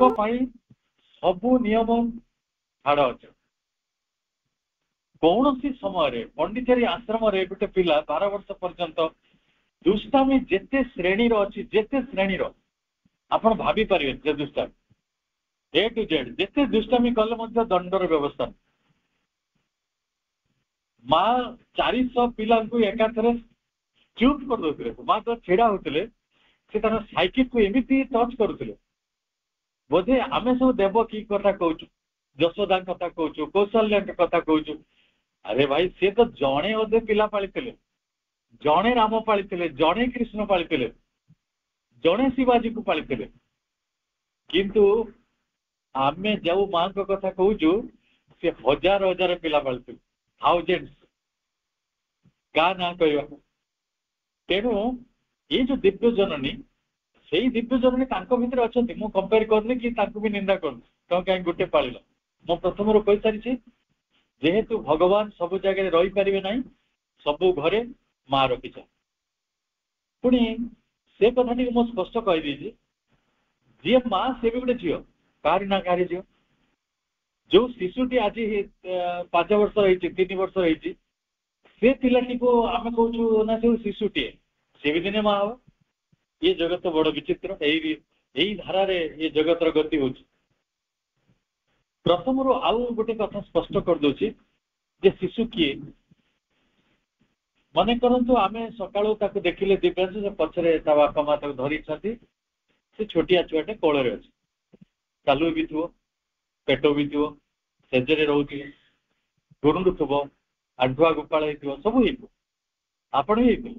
सबु नियम छाड़ अच्छे कौन सी समय पंडिचेरी आश्रम गोटे पिला 12 वर्ष पर्यंत दुष्टामी जेते श्रेणी अच्छी जेते श्रेणी आपण भाभी पारे जे दुष्टामी ए टू जेड जेते दुष्टामी कले दंडर व्यवस्था माँ 400 पिला एकाथरे चुप कर दे माँ तो छेड़ा होते साइकिल को एमती टच करुले बोधे आम सब देवकी कथा कहूँ यशोदा कथा कहूँ कौशल्या कथा कहूँ अरे भाई सी तो जड़े अधे पिला पाली जड़े राम पाली जड़े कृष्ण पाली जड़े शिवाजी को पाली किंतु आम जो माँ कथा कहूँ सी हजार हजार पिला पाली थाउजेंड्स क्या ना कह तेणु ये जो दिव्य जननी से दिव्य जननी भितर अच्छा मुझे कंपेयर करनी कि भी निंदा कर कहीं गोटे पाल मो प्रथम कही सारी जेहेतु भगवान सब जगह रही पारे ना सबू घरे माँ रखी पुणी से कथा टी मुझे स्पष्ट कहीदी जी माँ से भी गोटे झील कहारी ना कहारी झील जो शिशुटी आज 5 वर्ष रही 3 वर्ष रही से पिलाटी को आम कहूँ ना से शिशुटीए सी भी दिने माँ हम ये जगत बड़ विचित्र यही धारा ये जगतर गति हो प्रथम आउ गोटे कथा स्पष्ट कर दूची जे शिशु किए मन करतु आम सका देखिले दिव्यांश पछरे बापा माँ धरी से छोटिया छुआटे कोल चालू भी थो पेट भी थो सेजरे रोचे गुरुंडु थो आंठुआ गोपाल हो सब आपण भी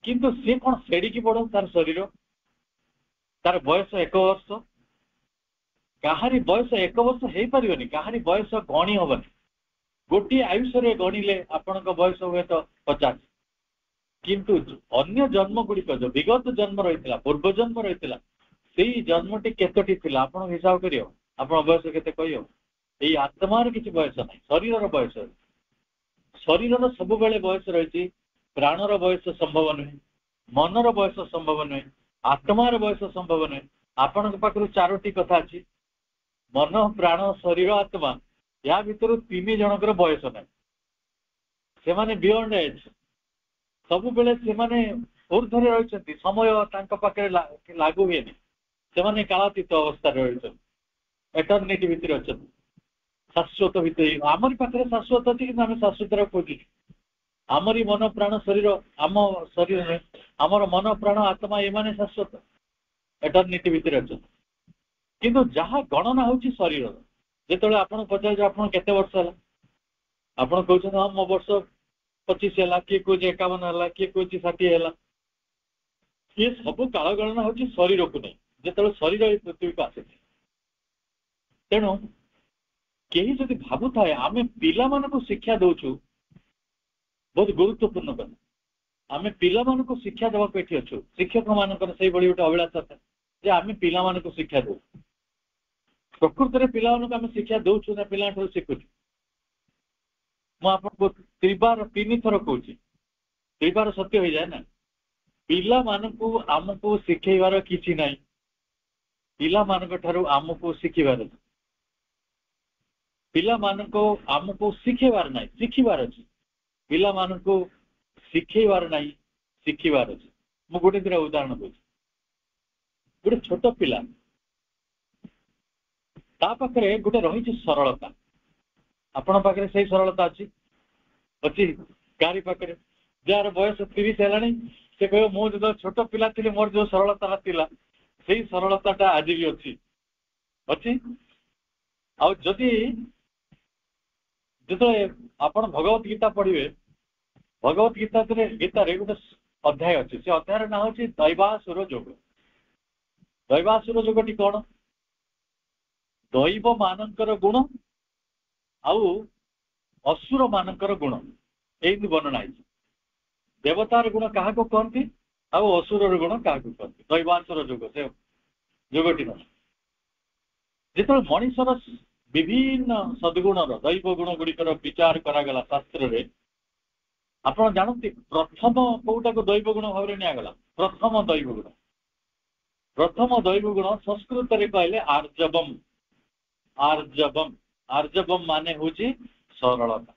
किंतु सी कौन सेड़ी पड़ो तार शरीर तार बयस 1 वर्ष कहारी बयस 1 वर्ष हो पारे कहारी बयस गणी हेनी गोटे आयुष गणिले आपण बयस हुए तो 50 किंतु अन्य जन्म गुड़िक जो विगत जन्म रही पूर्व जन्म रही से जन्मटी केतोटी थी आप हिसाब कर बयस के कह यही आत्मार किसी बयस ना शरीर बयस शरीर सब बेले बयस रही प्राणर बयस संभव नुहे मनर बयस संभव नुहे आत्मार बयस संभव नुहे आपण पाखु 4टी कथा अच्छी मन प्राण शरीर आत्मा या भितर 3 जनकर बयस ना से माने बियॉन्ड एज सब बेले से माने ऊर्ध्वर रही समय पाखे लागू हुए से कालातीत अवस्था रही एटर्निटी भितर अच्छा शाश्वत भितर आमरी पाखे शाश्वत अच्छी कि आम शाश्वत खोजु आमरी मन प्राण शरीर आम शरीर आमर मन प्राण आत्मा ये शाश्वत एटर्निटी भितर अच्छा किंतु जहाँ गणना हूँ शरीर जो आप पचार आप केते वर्ष है आप कहते हाँ मो वर्ष 25 है किए कह 51 है किए कह 60 है ये सब काल गणना हूँ शरीर को नहीं जो शरीर पृथ्वी को आसे तेणु कहीं जब भावु थाए आम पिला को शिक्षा दौचु बहुत गुरुत्वपूर्ण कथा आम पिला को शिक्षा देवाक ये अच्छु शिक्षक मानकर से गोटे अभिलाषा था आम पिला को शिक्षा दौ प्रकृत में पिला आम शिक्षा दौचु ना पिला शिखुचु मुझे त्रिबार 3 थर कहूँ त्रिबार सत्य हो जाए ना पिला आमको शिखेबार किसी ना पिला आमको शिखबार पिला आमको शिखेबार ना शिखबार अच्छे पिला मानू शिखेबार ना शिखबार अच्छे मु गोटे 2 उदाहरण दूसरी गोटे छोट पिला पाखे गोटे रही सरलता आपण पाखे से सरलता अच्छी अच्छी गाड़ी पाखे जार बयस 30 है से कह मुझे जो छोट पिला थी मोर जो सरलता था से सरलता आज भी अच्छी अच्छी आदि जो आप भगवत गीता पढ़े भगवत गीता गीतार गोटे अध्याय अच्छे से अध्याय ना हूँ दैवासुर जोग दैवासुर जोगटी कौन दैव मानकर गुण आउ असुर मानकर गुण यही वर्णना देवतार गुण क्या कहती आउ असुर गुण क्या कहती दैवासुर जोग से जोगटी न जो मनीषर विभिन्न सद्गुणर दैव गुण गुड़िकर विचार करागला शास्त्र रे आप जानते प्रथम कौटा को दैव गुण भाव निगला प्रथम दैव गुण प्रथम दैव गुण संस्कृत रे कहले आर्जवम आर्जवम आर्जवम माने होची सरलता।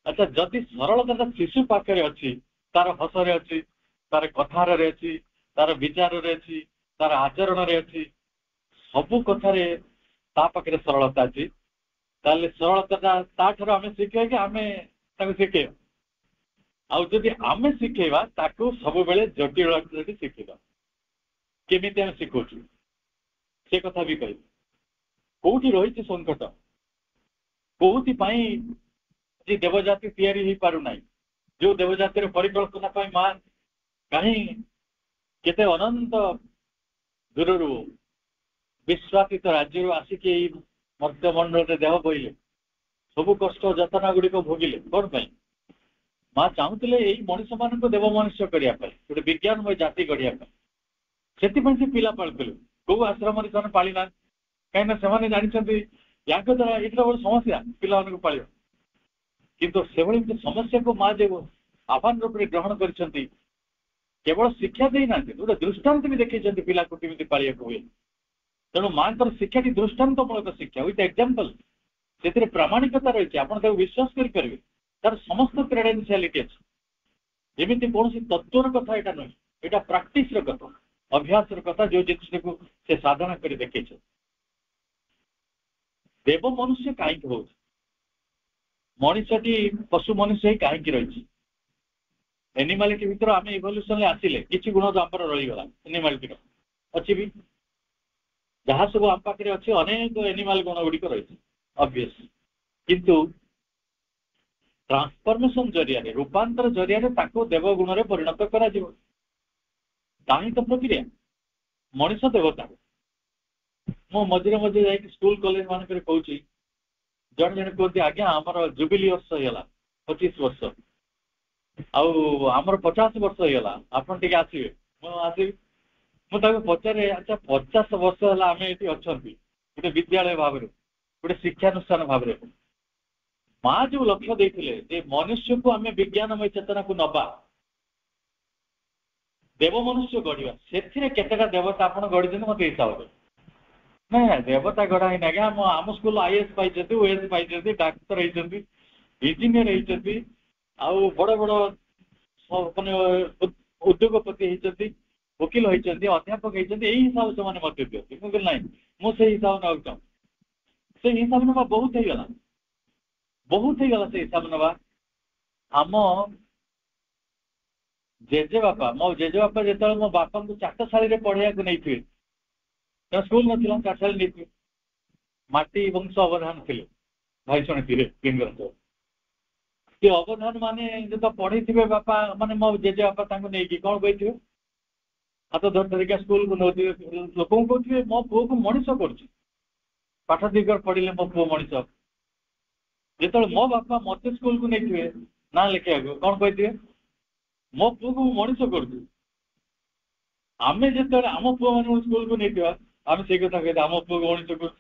अच्छा जदि सरलता शिशु पाखे अच्छी तार हसरे अच्छी तार कथार अच्छी तार विचार अच्छी तार आचरण अच्छी सबू कथार पाखे सरलता अच्छी ताले सरलता ताठर आम शिखे कि आम शिखे आदि आम शिखेवा ताकू सब बेले जटिल शिखेगा केमी आम शिखुचु से कथा भी कह कौटी रही संकट कौथि जी देवजाति तैयारी हो पारु नाही जो देवजातिर परिकल्पना पाई मां कहीं केते अनंत दूररू विश्वासित राज्य आसिक मर्त्यमंडल में देह बहिले सबु कष्ट जतना गुड़िक भोगिले कौन पाई मां चाहूले यही मनीष मान देव मनुष्य करने गोटे विज्ञानमय जाति गढ़िया से पिला पालुले कौ आश्रम से पाली ना कहीं से जानते या द्वारा ये गोटे समस्या पिला पाल किंतु से भाई समस्या को माँ जो आह्वान रूप में ग्रहण कर केवल शिक्षा देना गोटे दृष्टांत भी देखते पिला को केमी पालिया हुए तेणु माँ शिक्षा की दृष्टान्तमूलक शिक्षा विथ एग्जांपल से प्रामाणिकता रही आप विश्वास करेंगे तार समस्त क्रेडेंशियालिटी अच्छी जमी कौन तत्वर कथा यहाँ नुह यहाँ प्राक्टिस कथा अभ्यास कथा जो जिन को से साधना कर देखे देव मनुष्य कहीं हो मनीषटी पशु मनुष्य ही कहीं रही एनिमालिटी भर आम इवोल्यूशन आसिले किसी गुण तो आम रहीगला एनिमालिटी अच्छी भी जहाँ सब आम पाखे अच्छे अनेक एनिमाल गुण गुड़िक रही ऑब्वियस किंतु ट्रांसफॉर्मेशन जरिया रूपांतर जरिया देव गुण में परिणत करा तो प्रक्रिया मनीष देवता मो मझे मझे जा स्कूल कॉलेज मानक कहूँ जन जन कहते आज्ञा आमर जुबिली वर्ष होगा 25 वर्ष आमर 50 वर्ष होगा आपन टे आसवे मुझे पचारे अच्छा 50 वर्ष है आम ये अच्छा गोटे विद्यालय भाव गोटे शिक्षानुष्ठान भाव माँ जो लक्ष्य देते मनुष्य को आम विज्ञानमय चेतना को नवा देव मनुष्य गढ़ा से केतेटा देवता आप गढ़ी मत हिसाब से ना देवता गढ़ा ही ना आम स्कूल आईएएस पाई ओएस पाई डाक्तर होती इंजीनियर होती बड़ बड़ मानने उद्योगपति होती वकिल होती अध्यापक होती यही हिसाब से मत दिखती मुझे ना मुझे हिसाब ना चाहूँ से हिसाब ना बहुत होगला से हिसाब ना आम जेजे बापा मो जेजे बापा जो मो बापा को चाटशाली पढ़ाया नहीं थे स्कूल ना चाटशाली नहीं थे माटी वंश अवधान थे भाई शुणी लिंगराज सी अवधान माने जो पढ़े थे बापा माने मो जेजे बापा नहीं कौन कही हाथ धर धरिका स्कूल को नौ लोक कहते मो पुओ को मनीष कर दिगर पढ़े मो पुओ मनीष जो मो बापा मत स्कूल को नहीं थे ना लिखा कौन कही मो पुओ को मनीष कर आम जो आम पुओ मान स्कूल को नहीं आम से कथा कहते आम पुओ को मनीष कर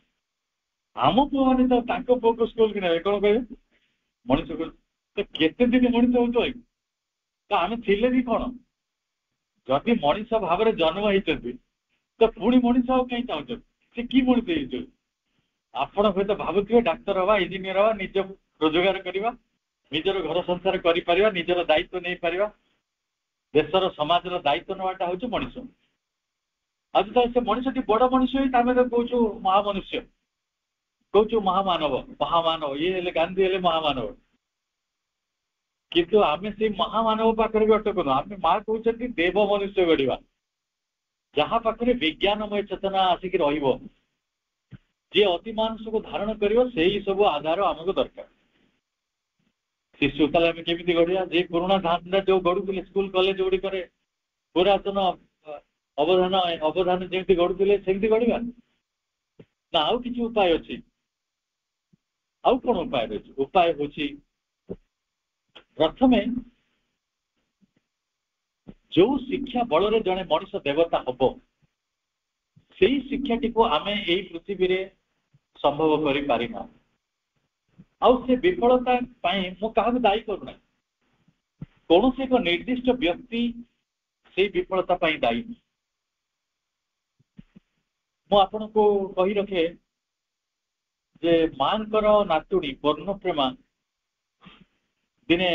आम पुओ मैंने तो पुओ को स्कूल की ना कौन कहे मनीष कर तो केते दिन मनीष हो तो आम थिले भी कौन जदि मनीष भाव में जन्म होती तो पुणी मनीष कहीं चाहते से कि मनीष आपण हूँ तो भावुए डाक्तर हवा इंजीनियर हवा निज रोजगार करवा निजर घर संसार कर निजर दायित्व नहीं पार देशर समाजर दायित्व नाटा हूँ मनीष आज तो से मनीष बड़ मनीष आम तो कौन महामनुष्य कौन महामानव महामानव ये गांधी हेले महामानव किंतु आम से महामानव पाखे भी अटकुन आम माँ कहते देव मनुष्य गढ़ा जहाँ पाखे विज्ञानमय चेतना आसिक जी अति मानस को धारण कर सब आधार आमको दरकार शिशु ताले आम केमी गढ़िया जे पुराणा धारणा जो गढ़ुले स्कूल कॉलेज गुड़िक पुरातन अवधान अवधान जमी गढ़ुले सेमती गढ़ा ना आउ कि उपाय अच्छी आउ कौन उपाय रही उपाय हूँ प्रथमे जो शिक्षा बल जड़े मनीष देवता हम से शिक्षाटी को आम यही पृथ्वी रे संभव कर से विफलता मु क्या दायी करूना कौन से एक निर्दिष्ट व्यक्ति से विफलता दायी आपको कही रखे जे मांकर नातुड़ी वर्णप्रेमा दिने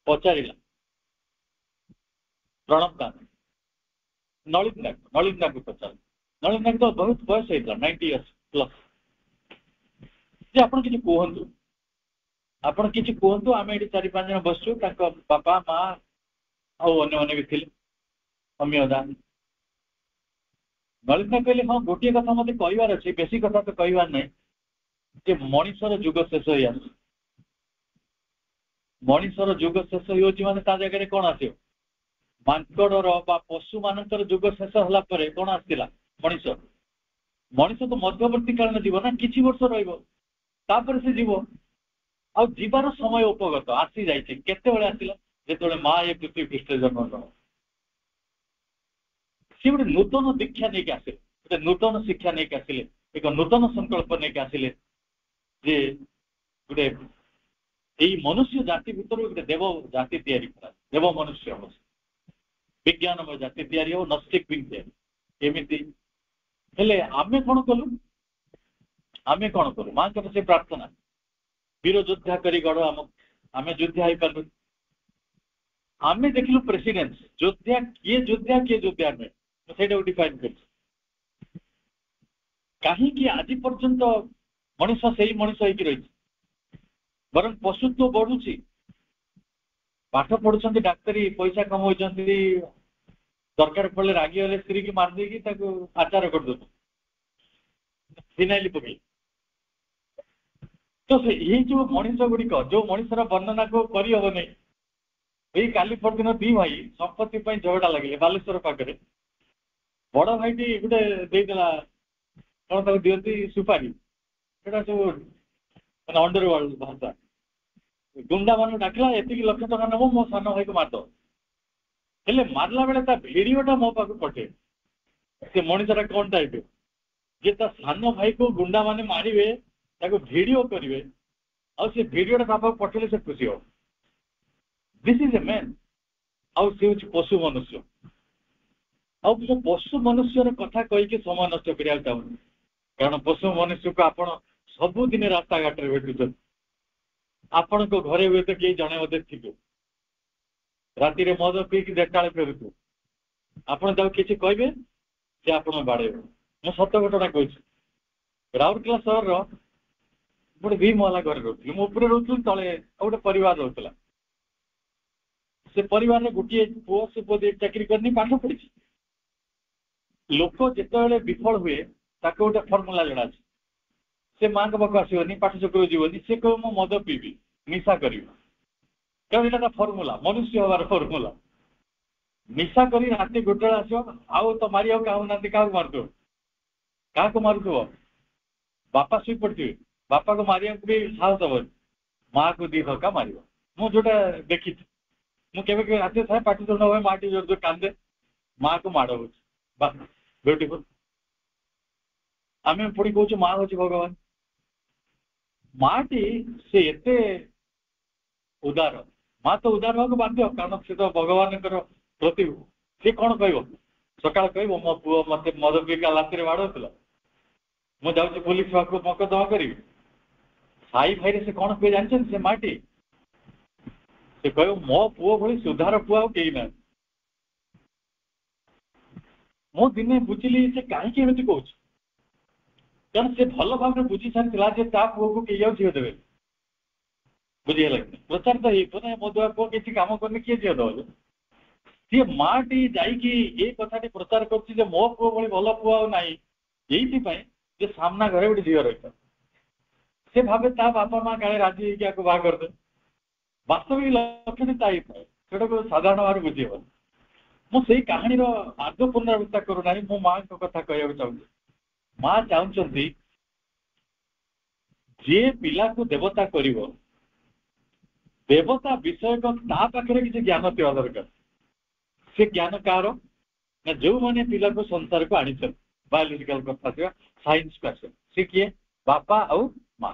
पचारा प्रणब का नलिन को पचार नलिन तो बहुत बयस होता 90 इयर्स प्लस जे आप किसी कहतु आपण किसी कहतु आम ये 4-5 जन बसु बापा माँ आने भी थे अमियदा नलिन कहले हाँ गोटे कथा मत कहार अच्छे बेसी कथा तो कहार ना जे मनीषर जुग शेष हो मनीषर जुग शेष हो जगह कौन आस मांकड़र पशु मानकर जुग शेष होला परे कौन आसला मनीष मनीष तो मध्यवर्ती काल में जीव ना किछि वर्ष रपर से जीव आ जीवार समय उपगत आसी जाइए केतबेले आसला जिते माँ ये पृथ्वी पृष्ठ जन्म ग्रहण सी गोटे नूतन दीक्षा नहीं आसिले गोटे नूतन शिक्षा नहीं आसिले एक नूतन संकल्प नहीं आसिले जे गोटे यही मनुष्य जाति भितर गोटे देव जाति तैयारी करा देव मनुष्य हम विज्ञानमय जाति तैयारी हो नस्टिक भी तैयारी एमती हेले आमे कौन कलु आमे कौन कलु माँ का से प्रार्थना वीर योद्धा करी गढ़ आम योद्धा हो पार्लु आमे देखिलु प्रेसिडेंस योद्धा किए योद्धा नुहे से डिफाइन कर कहीं आज पर्यंत मनीष से मनीष हो रही बर पशुत्व बढ़ुची पाठ पढ़ुं डाक्तरी पैसा कमाऊ दरकार पड़े रागी गले स्त्री की मारदे आचार कर दो फिनाइल पकई तो ये जो मनीष गुड़िक जो मनीषर वर्णना को करहब नहीं यही काली परदिन 2 भाई संपत्ति झगड़ा लगे बालेश्वर पाखे बड़ भाई गोटे देदेला कौन दिखती सुपारी सब मैंने अंडरवर्ल्ड भाषा गुंडा मान डाकला एति लक्ष टका नब मो सान भाई को मारद हेले मारला बेले भिडटा मो पाक पठे से मनीषरा कौन टाइप जे सान भाई को गुंडा माने मारे भिडियो करेंगे आ भिडटा पठेले से खुशी हो दिस इज ए मैन आउ सी हूँ पशु मनुष्य आउ पशु मनुष्यर कथा कहीकि समय नष्ट करा चाहूँ कारण पशु मनुष्य को आप सबुदिन रास्ता घाट में भेटुं आपण को घरे हुए तो कई जड़े मत थे राति मद पीक देखाड़े फेरुतु आपड़ किसी कहे से आप बाड़े मैं सत घटना कही राउरकेला सहर गोटे 2 महला घर रोली मुझे रोली तले गोटे परिवार रोला से परिवार गोटे पुओ से पुओ चाकरी करनी पाठ पढ़ी लोक जिते विफल हुए गोटे फर्मुला जड़ा अच्छे से माँ के पाक आसोनी पाठ चक्र जीवन सी कह मो मद पीबी निशा करी कारण यहाँ फर्मुला मनुष्य हबार फर्मुला निशा कर राति गोटे आस तो मारी ना क्या मारुव क्या मारुव बापा शुई पड़े बापा को मारिया भी साहस हम माँ को 2 धक्का मार मुझा देखी मुझे राति थाए पाटी चंड हुए माँ जोर जोर कांदे माँ को माड़ हो ब्यूटीफुल आम पुणी कौच माँ हूँ भगवान माटी से एते उदार माँ तो उदार हाँ बाध्य कारण से तो भगवान प्रति सी कौन कह सका कह मो पुओ मत मद पीका राति बाड़ौला मुझे पुलिस पाक मकदमा करी साई भाई से कौन कहे जानते से माटी से कह मो पुओ भाई सुधार पुआ कई ना मो दिने बुझिली से कहीं कहूँ कारण से भल भाव में बुझी सारी पुओ को कई झील देवे बुझीगला प्रचार तो ये मधुआ पुओ किसी कम करने किए झील दे सी माटी जा कथा प्रचार कर मो पुओ भाई भल पुआ ना ये सामना घरे गोटे झील रही से भावे ता बापा माँ काले राजी होकर बाहा करदे वास्तविक लक्षण ताई से साधारण भाव बुझे मुझे कहानी आदौ पुनरावृत्ता करूना मो माँ कथा कह चाहूँ माँ चाहती जे पिला को देवता कर देवता विषय पाखे किसी ज्ञान थी दरकार से ज्ञान कार ना जो मैंने पिला को संसार को आनी बायोलोजिकल कथा साइंस को आस सी किए बापा आउ माँ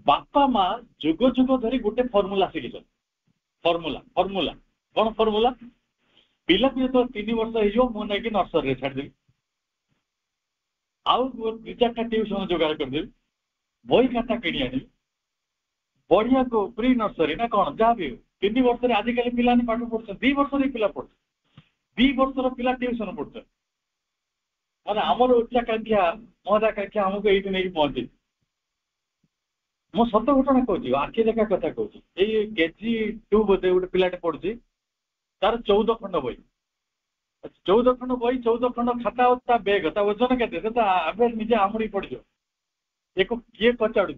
बापा माँ जुग जुग धरी गोटे फर्मुला शिखी फर्मुला फर्मुला कौन फर्मुला पिला को जो 3 वर्ष हो नर्सरी छाड़देवी आउ 2-4टा ट्यूशन जोगाड़ करदेवी बही खाता किणी आनी बढ़िया को प्री नर्सरी ना कौन जहाँ भी 3 वर्ष आजिकल पिला पाठ पढ़ुन 2 वर्ष पिला पढ़ 2 वर्षर पिला ट्यूशन पढ़ुन मैंने आमर उच्चाकांक्षा महदाकांक्षा आमको ये नहीं पहुंचे मो सत घटना कहूँ आखि देखा कथा कहूँ ये KG2 बोधे गोटे पिलाटे पढ़ुची तार 14 खंड बही 14 खंड बही 14 खंड खाता बेग ता वजन के आगे निजे आमुड़ी पड़ो ये किए पचाड़ू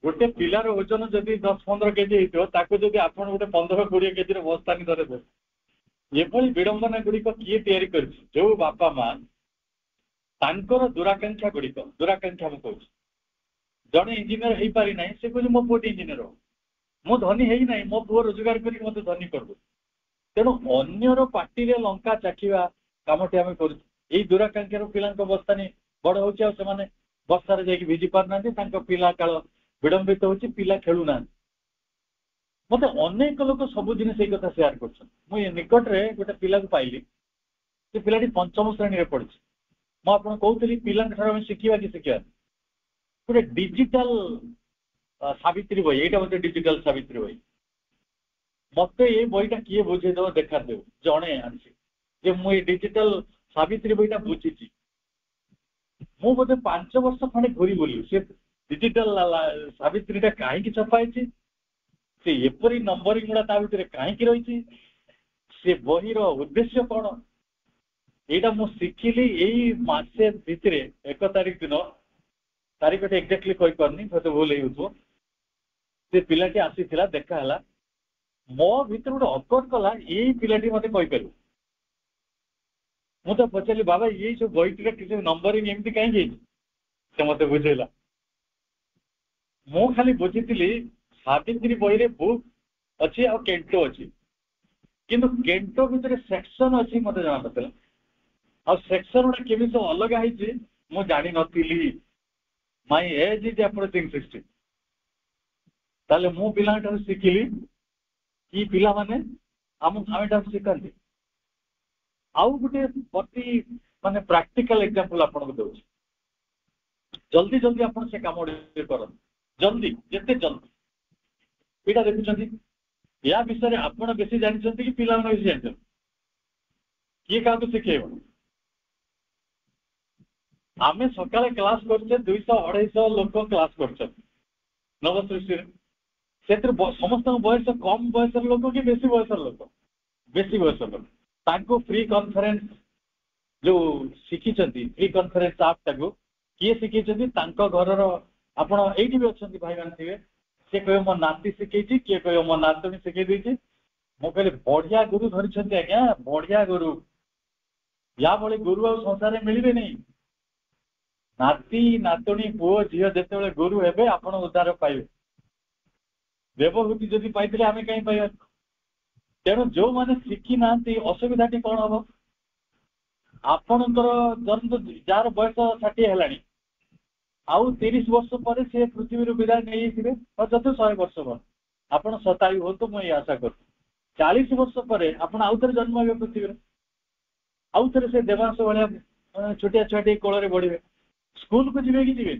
गोटे पिलार ओजन जदि 10-15 केजी होता जब आप गोटे 15-20 केजी बस्तानी धरे ये विडंबना गुड़िक किए तैयारी कर जो बापा माँ तांकर दुराकांक्षा गुड़िक दुराकांक्षा मुझे कहूँ जड़े इंजीनियर हो पारि ना से कह मो पुट इंजीनियर हो मो धनी है ना मो पुओ रोजगार कर मत धनी कर तेणु अन्यर पार्टी लंका चाखा कमटी आम कर दुराकांक्षार पिला बस्तानी बड़ हो बर्षार जा भिजी पारना पिला काल विडंबित हो पिला खेलुना मत अनेक लोक सब जिन से कथा सेयार कर निकट में गोटे पिला पाइली से पिलाटी 5म श्रेणी में पढ़ी मुझे कहूली पिला शिखा कि शिखा गोटे डिजिटल सावित्री बही यहाँ मत डिजिटल सावित्री बही मत ये बहीटा किए बुझेद देखा देव जड़े आनी मुझे डिजिटल सावित्री बहीटा बुझी मु बोधे 5 वर्ष खंडे घूरी बोली से डिजिटल सावित्रीटा कहीं छपाई से एपरी नंबरिंग गुड़ा भितर कहीं रही से बहीर उद्देश्य कौन यहाँ मुझे शिखिली यही मसे भितर 1 तारिख दिन तारीख एक्जाक्टली कही पारनी हते भूल हो से पिलाटी आसी देखा मो भीतर गोटे अकट कला यही पिलाटी मत कहीपर मुझे पचारि बाबा ये सब बहीटा किसी नंबरिंग एमती कहीं से मत बुझेला मु खाली बुझी सावित्री बही बुक अच्छी आ केंटो अच्छी किंतु केंटो भितर सेक्शन अच्छी मत जाना ना आ सेक्शन गुड़ा केमी सब अलग है मुझे जानी नी माय एज इज अप्रोचिंग 60 ताले मु पिला शिखिली कि पिला माने आम शिखाती आउ गोटे प्रति माने प्रैक्टिकल एग्जांपल आपको दूँ जल्दी जल्दी आप से कम कर जल्दी जिते जल्दी यहाँ देखुं या विषय आप बेसी जानते कि पिला बेसी जानते किए क्या शिखेब आम सका क्लास करचे 200-250 लोक क्लास कर नवसृष्टि से समस्त बयस कम बयस लोक कि बेसी बयस लोक बेसी बयस लोक तांको फ्री कॉन्फ्रेंस जो शिखी फ्री कॉन्फ्रेंस आप किए शिखी घर आप भी अच्छा भाई मान थे सी कह मो नाती शिखी किए कह मो नातुणी शिखी मुझे कहली बढ़िया गुरु धरी आज्ञा बढ़िया गुरु या भाई गुरु आ संसार में मिलवे नहीं नाती नातुणी पुओ झील जिते गुरु हे आप उद्धार पाइबे देवभूति जदि पाई आम कहीं पाइबा तेणु जो मैंने शिखी ना असुविधा कौन हम आपणकर जन्म जार बयस 60 है आउ 30 वर्ष पर से पृथ्वी विदाय नहीं थे जब 100 वर्ष पर आप 27 हो तो मुझे आशा कर 40 वर्ष पर आप आउ थे जन्म हे पृथ्वी आउ थे से देवांश भाया छोटिया छुआटी कोल बढ़े स्कूल को जी कि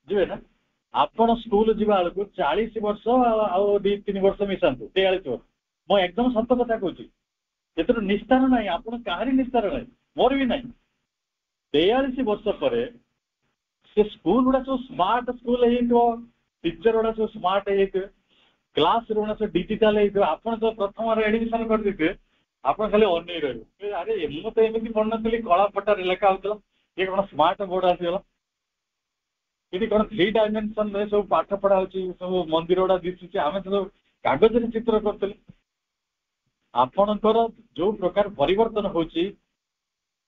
जी ना आपण स्कूल जीवा बेलू 40 वर्ष 2-3 वर्ष मिसातु 43 वर्ष मैं एकदम सत कथा कहूँ निस्तार ना आप कहारी निस्तार ना मोर भी ना 43 वर्ष पर से स्कूल गुड़ा सब स्मार्ट स्कूल टीचर गुड़ा सब स्मार्ट क्लास गुड़ा सब डिजिटाल आप तो प्रथम एडमिशन कर देते आप खाली अन रही अरे मुझे एमती पढ़ी कला पटार लेखा होता ये कौन स्मार्ट बोर्ड आसगला ये कौन 3 डायमेंशन में सब पाठ पढ़ा सब मंदिर गुड़ा दिशुचे आम सब कागज चित्र करते आपणकर जो प्रकार परिवर्तन होची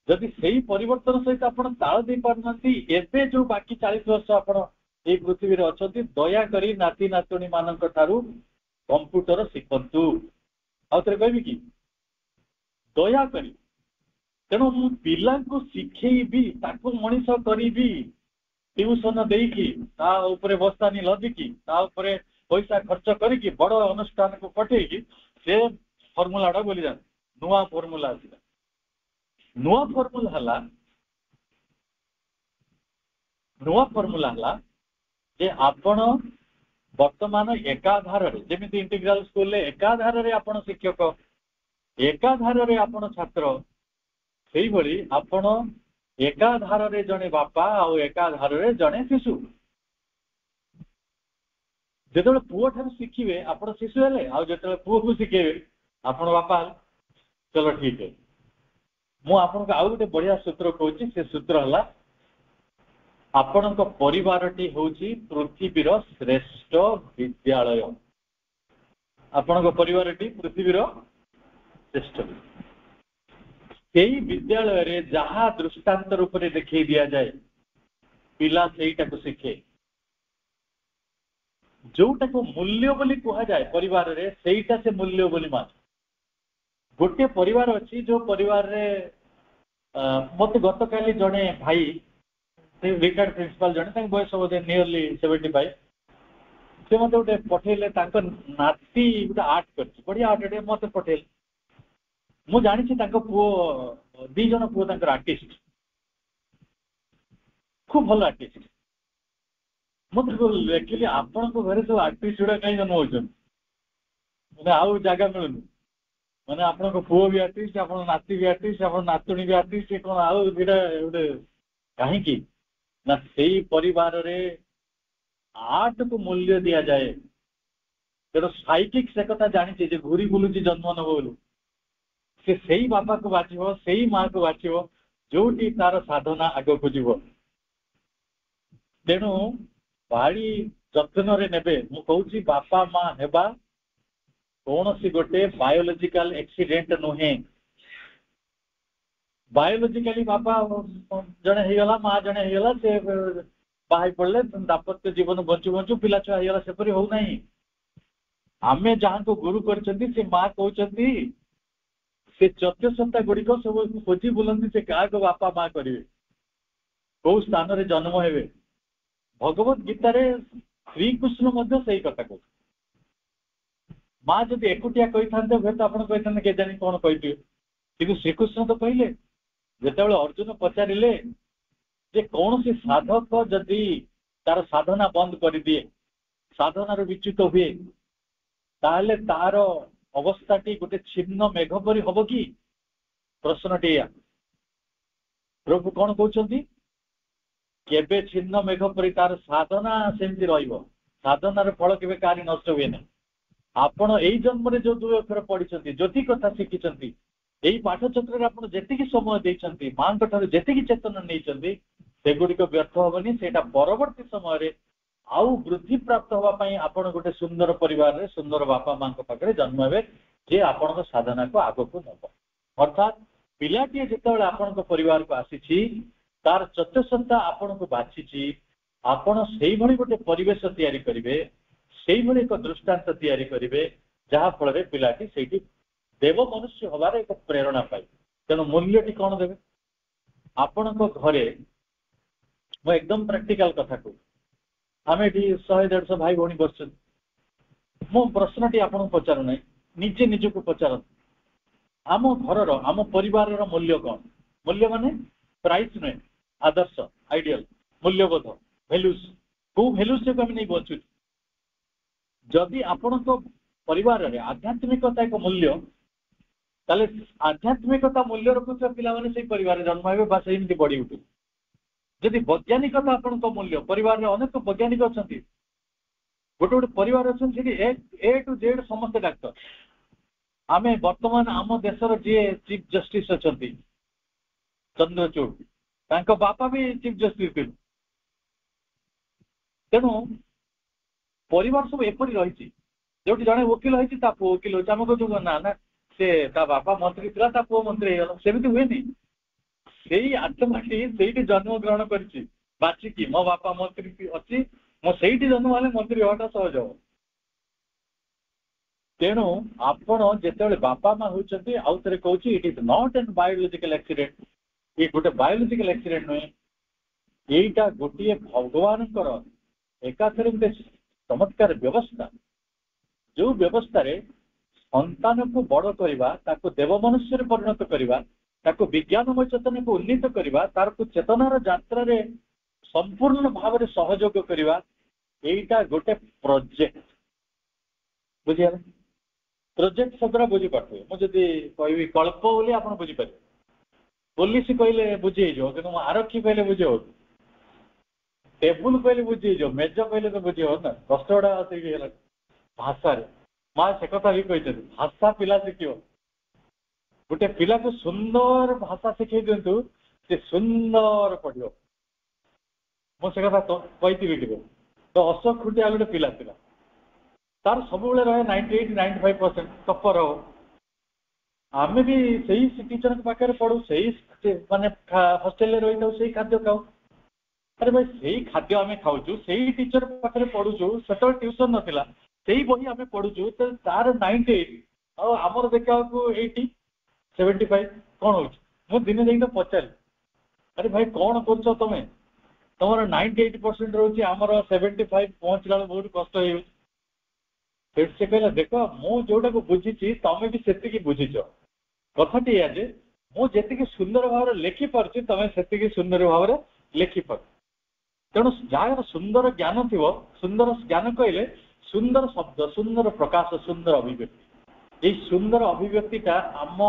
जदि सही परिवर्तन सहित आप ताल दे पारना एबे जो बाकी 40 वर्ष आप पृथ्वी अच्छा दया करी नाती नातुणी मान कंप्यूटर शिखंतु आउ थे कहबी कि दया करी तेणु मु पिला को शिखेबी ताको मनीष करी ट्यूशन देकी बस्तानी लदिकी पैसा खर्च करी बड़ अनुष्ठान को पठेगी से फर्मुला बोली जाए नुआ फर्मुला आसला नुआ फर्मुला है नुआ फॉर्मूला हला जे आपण वर्तमान एकाधार जमी इंटीग्राल स्कूल एकाधार आपण शिक्षक एकाधार आपण छात्र से भली आपण एकाधार जड़े बापा आ एकाधार जड़े शिशु जो पुओ ठार शिखे आप शिशु हेले आते पुओ को शिखेबे आप बापा चलो ठीक है मुझे आउ गोटे बढ़िया सूत्र कहूँ से सूत्र है आपण परिवारटी हूँ पृथ्वीर श्रेष्ठ विद्यालय आपण परिवारटी पृथ्वीर श्रेष्ठ विद्यालय रे जहाँ दृष्टांत रूप से देखी दि जाए पिला सेटा को शिखे जोटा को मूल्य बोली कह जाए परिवार रे सेटा से मूल्य बोली मान गोटे परिवार अच्छी जो परिवार रे मत गत काली जड़े भाई रिटायर्ड प्रिंसिपल जड़े बयस बोधे नियरली 75 से मत गोटे पठेले नाती गोटे आर्ट कर बढ़िया आर्ट मत पठेल मु जानी पुओ दी जन पुओ आर्टिस्ट खूब भल आर्टिस्ट मत एक्चुअली आपण घर सब आर्टिस्ट गुड़ा कहीं जन्म होने आउ जगह मिलूनी मैंने आपण पुओ भी आर्टिस्ट आप नाती भी आर्टिस्ट आप नातुणी भी आर्टिस्ट कौन आउ गोटे कहीं ना से परिवार रे आर्ट को मूल्य दि जाए तेरा साइकिक से कथा जानी घूरी बुलूँ जन्म नब बोलू से बापा को बाछिब से माँ को बाछिब जोटी तार साधना आग को जीव तेणु भारी जत्न रे नेबे मु कहूची बापा माँ हेबा कौन सी गोटे बायोलॉजिकल एक्सीडेंट नुहे बायोलॉजिकली बापा जड़े होगला माँ जड़े होगला से बाहर पड़े दाम्पत्य जीवन बंचु बंचु पिला छुआ होगला सेपरी हो नहीं आमे जहाँ को गुरु करछंती से माँ कहउछंती से चतुसत्ता गुड़िक सब खोजी बुलंदी से क्या को बापा माँ करेंगे कौ स्थान रे जन्म हेबे भगवत गीता रे श्रीकृष्ण से कथा कह माँ जब एकुटिया कही था तो आप कही जानी कौन कही कि श्रीकृष्ण तो कहले जिते अर्जुन पचारे जे कौन सी साधक जदि तार साधना बंद कर दिए साधनार विच्युत हुए ताहले तार अवस्थाटी गोटे छिन्न मेघ परी हम कि प्रश्नटी या प्रभु कौन कहते केबे छिन्न मेघ परी तार साधना सेमती रहिबो साधनार फल केबे कारी नष्ट हुए ना आपण एई जन्म रे जो दुई अक्षर पढ़ी ज्योति कथा शिखी यही पाठ चक्र आप जी समय देती माँ जी चेतन नहीं सेगुड़िक व्यर्थ हेनी से परवर्ती समय आउ वृद्धि प्राप्त होगापी आप गोटे सुंदर परिवार रे सुंदर बापा माँ पाखे जन्म हे जे आपण साधना को आग को नब अर्थात पिलाटी जिते आपण परिवार को आसी तार चतुसत्ता आपण को बाछी आपण से गोटे परिवेश तैयारी करेंगे से एक दृष्टांत तैयारी करेंगे जहाँ फल पिलाटी से देव मनुष्य हबार एक प्रेरणा पाए तेणु मूल्यटी कौन देवे आपण घरे मैं एकदम प्रैक्टिकल कथा कहूँ आम ये 100-150 भाई भौणी बस मो प्रश्नटी आपको पचारू ना निजे निजक पचार आम घर आम परिवार मूल्य कौन मूल्य माने प्राइस नुहे आदर्श आइडियल मूल्यबोध भैल्यूज को भैल्यूज से आम नहीं बचु जदि आपण परिवार रे आध्यात्मिकता एक मूल्य ताले आध्यात्मिकता मूल्य रखुवा पिला माने से परिवार जन्म हे बा सेमती बढ़ी उठे जदि वैज्ञानिकता आपण मूल्य परिवार में अनेक वैज्ञानिक अच्छा गोटे गोटे परिवार अच्छा ए टू जेड समस्त डाक्टर आम बर्तमान आम देशर जी चीफ जस्टिस अच्छा चंद्रचूड़ बापा भी चीफ जस्टिस थे तेणु परिवार सब एपरी रही जो जड़े वकिल होती वकिल हो आम कहूँ ना ना से बापा मंत्री था पुओ मंत्री सेमती हुए से आत्माटी से जन्म ग्रहण कर बाचिकी मो बापा मंत्री अच्छी मो से जन्म हेल्ले मंत्री हवाटा सहज हम तेणु आपण जिते बापा माँ होती आउ थे कहूँ it is not an biological accident ये गोटे बायोलॉजिकल एक्सीडेंट नुहे यहीटा गोटे भगवान एकाथरे गोटे चमत्कार व्यवस्था जो व्यवस्था रे संतान को बड़ करवा देव मनुष्य परिणत करवा विज्ञानमय चेतन को उन्नीत करवा तार को चेतनार यात्रा रे संपूर्ण भाव में सहयोग करवा यहीटा गोटे प्रोजेक्ट बुझे प्रोजेक्ट शब्द बुझी पारे मुझे कहि कल्प बोली आप बुझीपारे पुलिस कहले बुझे कि आरक्षी कहले बुझे टेबुल कहले बुझे मेज कहले तो बुझे ना कष्ट गुड़ा भाषा माँ से कथा भी कहते भाषा पिला शिखियो गोटे पिला को सुंदर भाषा शिखे दिंतु से सुंदर पढ़ो मुझे कथा कही तो अशोक खुंटिया गोटे पिला तार सब रहे 98-95% टपर हो आम भी सही टीचर पाखे पढ़ू सही माने हॉस्टेल रही था सही खाद्य खाऊ अरे भाई सही खाद्य आम खाऊ सही टीचर पाखे पढ़ुचु से ट्यूशन नाला सही बही आम पढ़ुचु तो तार 98 आमर देखा 80-75 कौन हो मुझे दिने जाइए तो पचारि अरे भाई कौन कर तुम तुम 98% रोचे आमर 75 पहुँचला बहुत कष्ट हो से कहला देख मु जोटा को बुझी तमें भी से बुझीच कथाटी या जे मुझे सुंदर भाव लिखि पार्टी तुम से सुंदर भाव लिखि पार तेणु जार सुंदर ज्ञान थी सुंदर ज्ञान कहले सुंदर शब्द सुंदर प्रकाश सुंदर अभिव्यक्ति यही सुंदर अभिव्यक्तिटा आम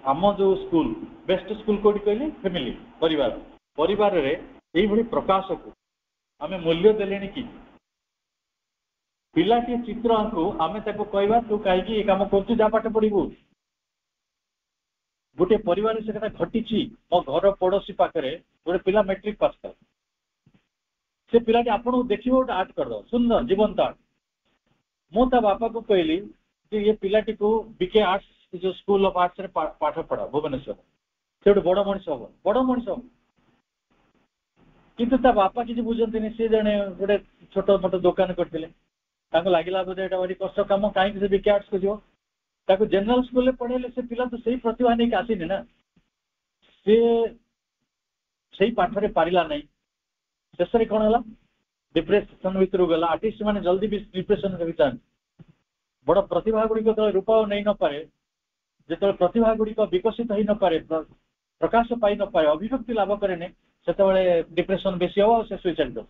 आम जो स्कूल बेस्ट स्कूल कौटी कहले फैमिली परिवार परिवार रे यही भली प्रकाश को आम मूल्य देले कि पिलाटी चित्र आंकु आमे ताको कहवा तू कहीं काम कर जा पाठ पढ़ू गोटे परिवार से कथा घटी मो घर पड़ोशी पाखे गोटे पिला मैट्रिक पास कर से पिलाटी आपको देखिए गोटे आर्ट करद सुंदर जीवंत आर्ट मुझे बापा को कहली कि ये पिलाटी को बीके आर्ट्स जो स्कूल ऑफ आर्ट्स रे पाठ पढ़ा भुवनेश्वर से गोटे बड़ मनीष हम बड़ मनीष हम किंतु बापा किसी बुझे सी जड़े गोटे छोट मोट दुकान करते लगे बोधे यहाँ भारी कष्ट कम कहीं से बीके आर्ट्स को जीव ताको जनरल स्कूल पढ़ेले से पिला तो सही प्रतिभा नहीं आसीनी ना सी सही पाठ रे पारिला नहीं शेष कौन है डिप्रेशन भितर गला आर्टिस्ट मैंने जल्दी भी डिप्रेशन होता बड़ प्रतिभा गुड़िक जो रूप नहीं न पारे जो प्रतिभा गुड़िक विकसित हो न पारे प्रकाश पाई न पारे अभिव्यक्ति लाभ करे से डिप्रेशन बेसी हम से सुइसाइड कर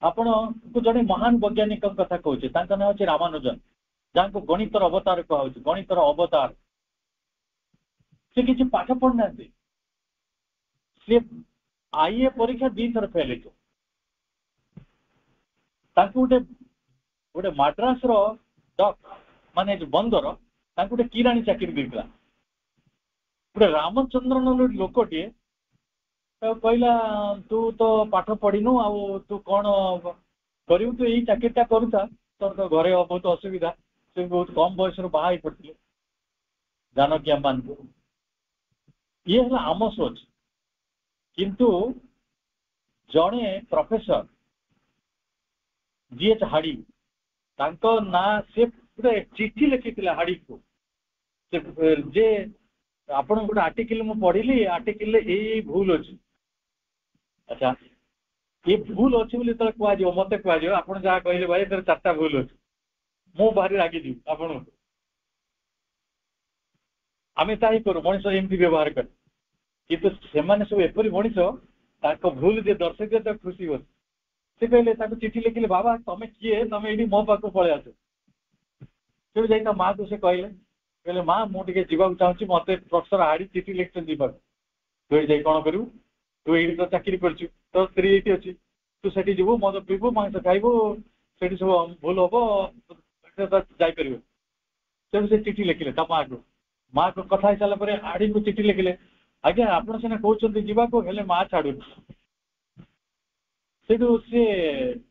आपण को जड़े महान वैज्ञानिक कथा कहूँ ना हूँ रामानुजन जहाँ को गणितर अवतार कहूँ गणितर अवतार से किसी पाठ पढ़ना सी आईए परीक्षा 2 थर फेल गोटे गोटे मद्रास डक माने बंदर गोटे किराणी चाकरी देता गोटे रामचंद्रन लोकटे कहला तू तो पाठ पढ़ीनु आ तू कौन करू तू यही चाकरीटा करूता तोर तो घरे बहुत असुविधा से बहुत कम बयस बाहर पड़ते जानकी अम्बानी को ये है आम सोच किंतु जड़े प्रोफेसर जीएच हाड़ी ना से गोटे चिठी लिखी हाड़ी को जे आपण गोटे आर्टिकल मु पढ़ी आर्टिकल ये भूल अच्छी अच्छा ये भूल अच्छी बोली कह मत कह आप जहाँ कहले भाई तेरे 4टा भूल अच्छी मु भारी रागिजी आपण आम ताही करूँ मनीष एमती व्यवहार कर किंतु से सब एपरी मनीष भूल जे दर्शक तो खुशी हो से कहले चिठी लिखिले बाबा तुम किए तुम ये मो पाक पलि आस से जा माँ को से कहले माँ मुझे जीवा चाहूँगी मत प्रोफेसर हाड़ी चिठी लिखते जीवा तू जा कौन करू तू ये तो चाकरी कर तो स्त्री ये अच्छी तू से जीव मद पीबू मांस खाइबू से सब भूल हम जापर से चिठी लिखिले माँ को माँ को कथा सारापर हाड़ी को चिठी लिखिले आज्ञा आप सीना कहते जावाक हेले माँ छाड़ू से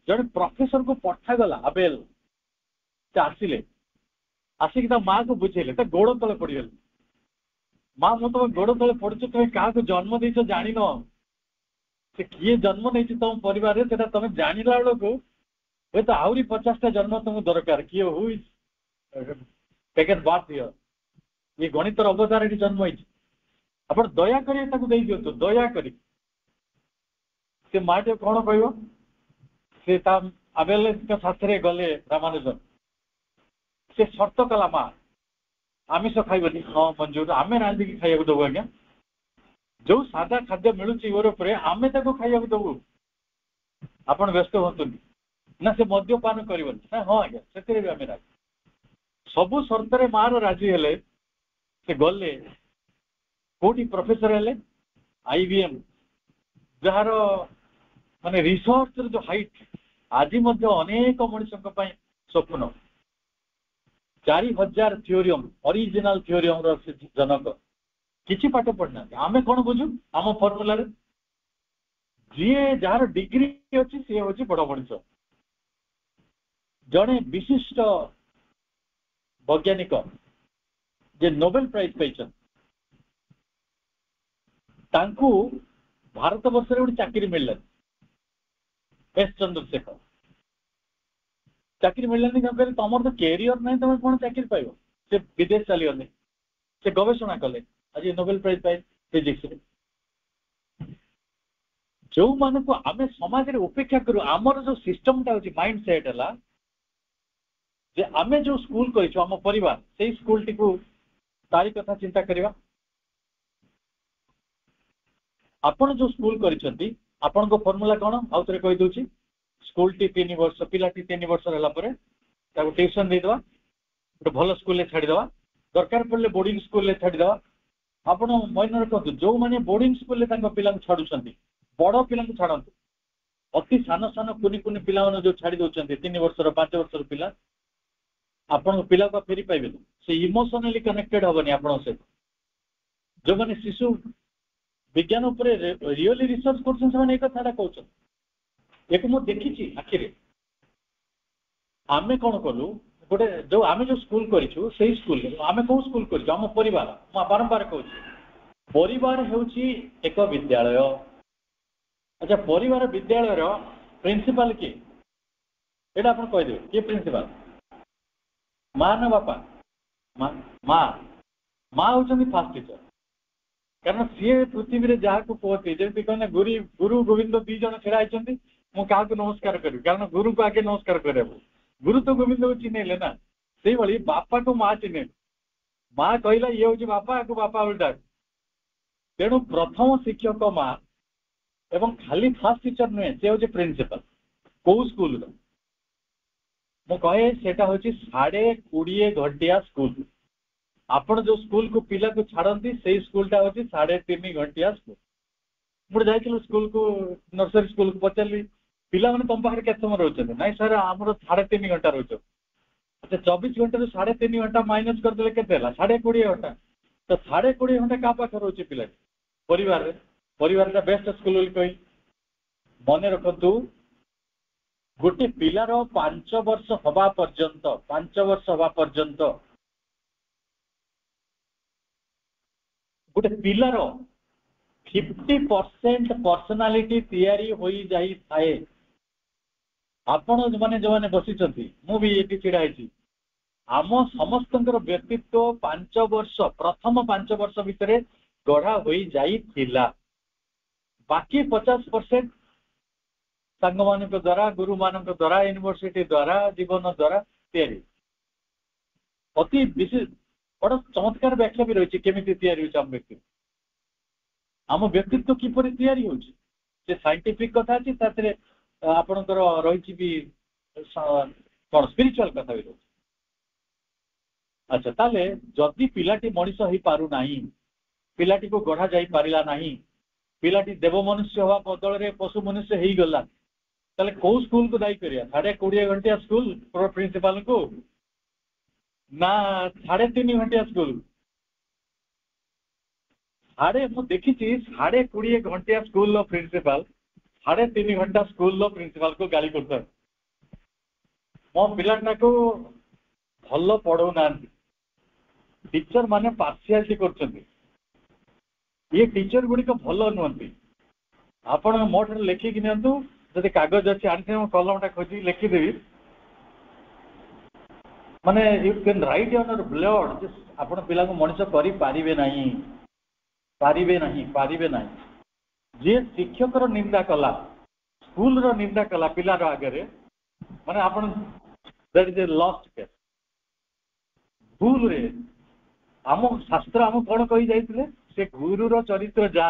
जड़े प्रोफेसर को पठागला आबेल से आसिले आसिक माँ को बुझेले गोड़ तले पड़गले माँ मु तुम गोड़ तले पड़छ तुम क्या जन्म देच जान से किए जन्म नहीं तुम परिवार तुम जानला बेलू हे तो आहरी 50टा जन्म तुमको दरकार किए हु टेकन बार्थ हियर ये गणितर अवतार ये जन्म होती आप दया कर दिंतु दया कर माँ टे कौन कह से आबेल साथ गले रामानुजन से शर्त कला माँ आमिष खाइबनी हाँ मंजूर आम रांधिकी खाइबा देवु आज्ञा जो सादा खाद्य मिलूँ यूरोप रे आमे ताको खाइबा दबु आपण व्यस्त होतुनी ना से मद्यपान करबन ना हां आज्ञा सेतरे भी आमे राजी सबु शर्त रे मार राजी हेले से गले कोटी प्रोफेसर हेले आईबीएम जार माने रिसर्च जो हाइट आज अनेक मनुष्यों स्वप्न 4000 थियोरियम ओरिजिनल थियोरियम जनक किसी पाठ पढ़ना आमे कौन बुझु आम फर्मुला जी जार डिग्री अच्छी सी हूँ बड़ मनीष जड़े विशिष्ट वैज्ञानिक जे नोबेल प्राइज पाई भारत वर्ष गोटे चाकरी मिलला एस चंद्रशेखर चाकरी मिललानी क्या कहले तुम तो कैरियर ना तुम कौन चाकरी पाइब से विदेश चलीगले से गवेषणा कले आज नोबेल प्राइज पाए फिजिक्स जो मान को आम समाज में उपेक्षा करूँ आमर जो सिस्टम टा होची माइंड सेट है जे आमे जो स्कूल करिछु आम परिवार से स्कूल टी को तारी कथा चिंता करिवा आपण जो स्कूल करिसंती आपण को फार्मूला कोन आउ तरे कहि दोची स्कूल टी 3 वर्ष पिलाटी 3 वर्ष रहला परे ताको ट्यूशन दे दवा गोटे भल स्कूल ले छाड़ी दवा दरकार पड़ले बोर्डिंग स्कूल ले छाड़ी दवा आपण मन रखतु जो माने बोर्डिंग स्कूल ले तांको पिला छाडुसंती बड़ पिला छाड़तु अति सान सान कुनी कुनी पिला जो छाड़ी दउचंती 3 वर्ष 5 वर्ष पिला आपण पिला को फेरी पाइबे से इमोशनली कनेक्टेड हबनी आपण से जो माने शिशु विज्ञान उपरे रियली रिसर्च करछन से माने एक कथाटा कहउछन एक मो देखिछि आखिरे आमे कोन करू गोटे जो आमे जो स्कूल करिछु सेही स्कूल आमे को स्कूल करिछु हम परिवार म बारंबार कहउछि परिवार हेउछि एक विद्यालय अच्छा परिवार विद्यालय रो प्रिंसिपल के एटा आपण कहि देबे के प्रिंसिपल मां ना बापा मां मां होचंदी फास्ट टीचर कारण सी पृथ्वी में जहाँ को कहते जमी कहना गुरु गोविंद दी जन छड़ा होती मुझे नमस्कार करी कारण गुरु को आगे नमस्कार कर गुरु तो गोविंद को चिन्हले ना से भाई बापा को माँ चिन्हे माँ कहला ये हूँ बापा को बापा उल्टा तेणु प्रथम शिक्षक माँ एवं खाली फास्ट टीचर नुहे से हूँ प्रिंसिपल कौ स्कूल मुझे सेटा हूँ 20.5 घंटिया स्कूल आपण जो स्कूल को पिला को छाड़ती से स्कूल टा होची 3.5 घंटिया स्कूल मुझे जाइए स्कूल को नर्सरी स्कूल को पचारि पिला मैंने तुम पाखे केत समय रोचे ना सर आमर 3.5 घंटा रोच अच्छा 24 घंटे 3.5 घंटा माइनस करदे के 20.5 घंटा तो 20.5 घंटा क्या पाखे रोचे पिला परिवार बेस्ट स्कूल कही मन रखु गोटे पिलार 5 वर्ष हवा पर्यंत गोटे पिलार 50% पर्सनालिटी तैयारी हो जाई थाए आपण माने जो माने बसिचंती मु भी एटी छिड़ा आइछि आम समस्तंकर व्यक्तित्व 5 वर्ष प्रथम 5 वर्ष भितर गढ़ा हो जाई थिला बाकी 50% संग मानक द्वारा गुरु मानक द्वारा यूनिवर्सिटी द्वारा जीवन द्वारा तैयारी अति विशेष बड़ चमत्कार व्याख्या भी रही केमी तैयारी आम व्यक्तित्व आम व्यक्तित्व किपर तैयारी होची साइंटिफिक कथा अच्छी आपणकर रही भी कौन स्पिरिचुअल कथा भी रही अच्छा ताले जदि पिलाटी मनीष हो पारु नाही पिलाटी को गढ़ा जाई पारिला नाही पिलाटी देव मनुष्य हवा बदल में पशु मनुष्य हो गला ताले को स्कूल को दायी करिया 20.5 घंटिया स्कूल प्रिंसिपल को ना 3.5 घंटिया स्कूल मु देखी 20.5 घंटिया स्कूल प्रिंसिपल 3.5 घंटा स्कूल प्रिंसिपल को गाली करता मो पिलाटा को भल पढ़ो ना टीचर माने पार्शियालिटी करछन्ती ये टीचर गुड़िक भल नुहति आपण मो ठार लिखिकी नियंतु जदि कागज अच्छी आनी कलमटा खोजी लिखिदेवी माने you can write your blood आपण पिला को मनीष करि पारिबे नाही जे शिक्षक निंदा कला स्कूल निंदा कला पिलार आगे माने आपण that is a lost case भूल रे आम शास्त्र आम कौन कही जाइए से गुरुर चरित्र जा